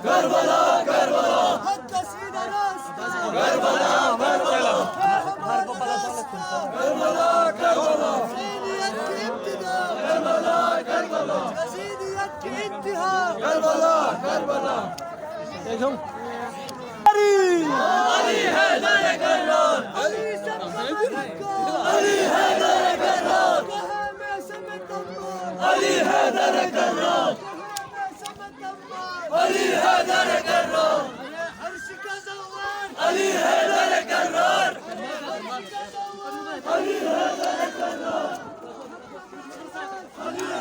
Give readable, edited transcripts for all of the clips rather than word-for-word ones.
Karbala Karbala Karbala Karbala Karbala Karbala Karbala Ali Haider Karrar Ali Haider Karrar Ali Haider Karrar Ali Haider Karrar Ali Haider Karrar Ali Haider Karrar Ali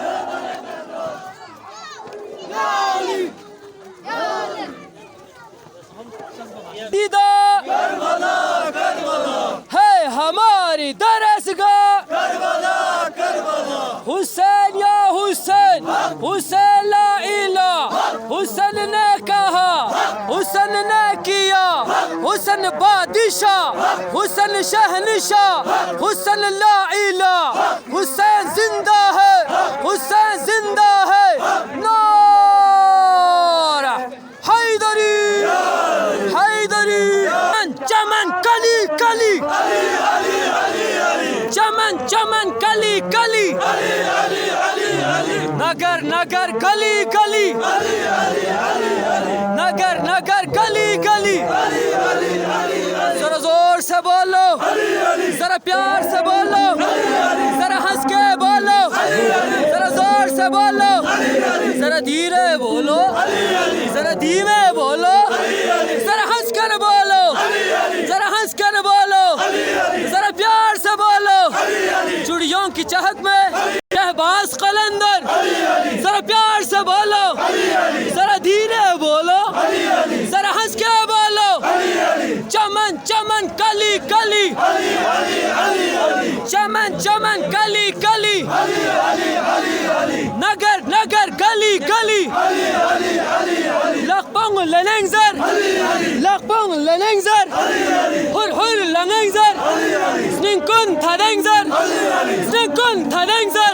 Haider Karrar या Ali Karbala Karbala है हमारी दरसगाह Karbala Karbala Hussain या हुसैन हुसैन ला इलाह हुसैन ने कहा हुसैन ने किया हुसैन बादशाह हुसैन शहनशाह हुसैन ला इलाह हुसैन जिंदा है हुसैन जिंदा है नारा हैदरी हैदरी चमन कली कली अली अली अली अली चमन चमन कली कली अली अली अली अली नगर नगर गली गली अली अली अली अली नगर नगर गली गली अली अली अली जरा जोर से बोलो अली अली जरा प्यार से बोलो जरा हंस के बोलो जरा जोर से बोलो जरा धीरे बोलो जरा धीमे बोलो जरा हंस कर बोलो जरा हंस कर बोलो जरा प्यार से बोलो चुड़ियों की चहक में शहबाज कलंदर जरा प्यार से बोलो जरा धीरे बोलो जरा हंस के बोलो चमन चमन कली कली चमन चमन कली कली नगर नगर गली गली लखपंग लनंगजर लखपंग लनंगजर हुर हुर लनंगजर स्निंकुन थदंगजर स्निंकुन थदंगजर